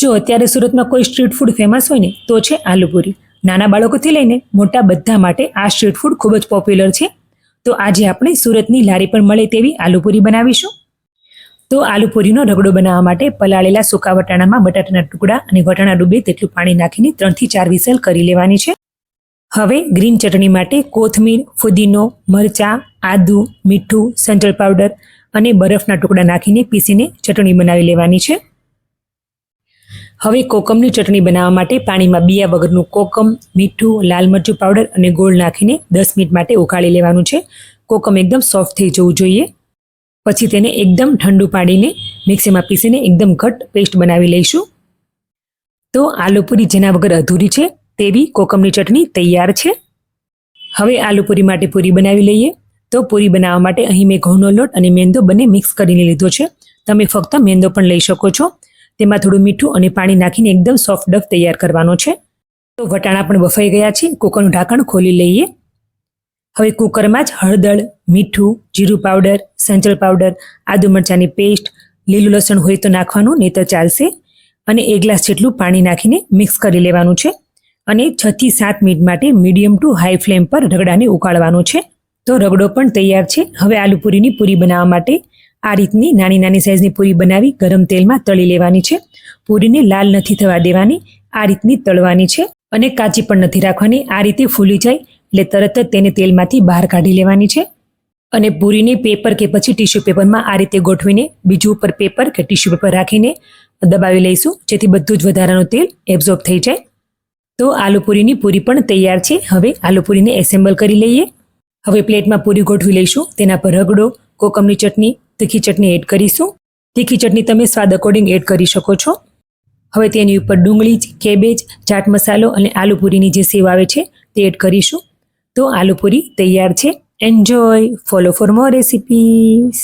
જો અત્યારે સુરતમાં કોઈ સ્ટ્રીટ ફૂડ ફેમસ હોય ને તો છે આલુપુરી. નાના બાળકોથી લઈને મોટા બધા માટે આ સ્ટ્રીટ ફૂડ ખૂબ જ પોપ્યુલર છે. તો આજે આપણે સુરતની લારી પર મળે તેવી આલુપુરી બનાવીશું. તો આલુપુરીનો રગડો બનાવવા માટે પલાળેલા સૂકા વટાણામાં બટાટાના ટુકડા અને વટાણા ડૂબે તેટલું પાણી નાખીને 3 થી 4 વિસલ કરી લેવાની છે. હવે ગ્રીન ચટણી માટે કોથમીર, ફુદીનો, મરચાં, આદુ, મીઠું, સંચળ પાવડર અને બરફના ટુકડા નાખીને પીસીને ચટણી બનાવી લેવાની છે. હવે કોકમની ચટણી બનાવવા માટે પાણીમાં બિયા વગરનું કોકમ, મીઠું, લાલ મરચું પાવડર અને ગોળ નાખીને 10 મિનિટ માટે ઉકાળી લેવાનું છે. કોકમ એકદમ સોફ્ટ થઈ જવું જોઈએ. પછી તેને એકદમ ઠંડુ પાડીને મિક્સીમાં પીસીને એકદમ ઘટ પેસ્ટ બનાવી લઈશું. તો આલુપુરી જેના વગર અધૂરી છે તેવી કોકમની ચટણી તૈયાર છે. હવે આલુપુરી માટે પૂરી બનાવી લઈએ. તો પૂરી બનાવવા માટે અહીં મેં ઘઉંનો લોટ અને મેંદો બંને મિક્સ કરીને લીધો છે. તમે ફક્ત મેંદો પણ લઈ શકો છો. તેમાં થોડું મીઠું અને પાણી નાખીને એકદમ સોફ્ટ ડફ તૈયાર કરવાનો છે. તો વટાણા પણ બફાઈ ગયા છે. કુકરનું ઢાંકણ ખોલી લઈએ. હવે કુકરમાં જ હળદર, મીઠું, જીરું પાવડર, સંચળ પાવડર, આદુ મરચાંની પેસ્ટ, લીલું લસણ હોય તો નાખવાનું, નહીં તો ચાલશે, અને 1 ગ્લાસ જેટલું પાણી નાખીને મિક્સ કરી લેવાનું છે. અને 6 થી 7 મિનિટ માટે મીડિયમ ટુ હાઈ ફ્લેમ પર રગડાને ઉકાળવાનો છે. તો રગડો પણ તૈયાર છે. હવે આલુપુરીની પૂરી બનાવવા માટે આ રીતની નાની નાની સાઈઝની પૂરી બનાવી ગરમ તેલમાં તળી લેવાની છે. પૂરીને લાલ નથી થવા દેવાની, આ રીતની તળવાની છે અને કાચી પણ નથી રાખવાની. આ રીતે ફૂલી જાય એટલે તરત જ તેને તેલમાંથી બહાર કાઢી લેવાની છે. અને પૂરીને પેપર કે પછી ટીશ્યુ પેપરમાં આ રીતે ગોઠવીને બીજું ઉપર પેપર કે ટીશ્યુ પેપર રાખીને દબાવી લઈશું, જેથી બધું જ વધારાનું તેલ એબ્ઝોર્બ થઈ જાય. તો આલુપુરીની પૂરી પણ તૈયાર છે. હવે આલુપુરીને એસેમ્બલ કરી લઈએ. હવે પ્લેટમાં પૂરી ગોઠવી લઈશું. તેના પર રગડો, કોકમની ચટણી, તીખી ચટણી એડ કરીશું. તીખી ચટણી તમે સ્વાદ અકોર્ડિંગ એડ કરી શકો છો. હવે તેની ઉપર ડુંગળી, કેબેજ, ચાટ મસાલો અને આલુપુરીની જે સેવ આવે છે તે એડ કરીશું. તો આલુપુરી તૈયાર છે. Enjoy. Follow for more recipes.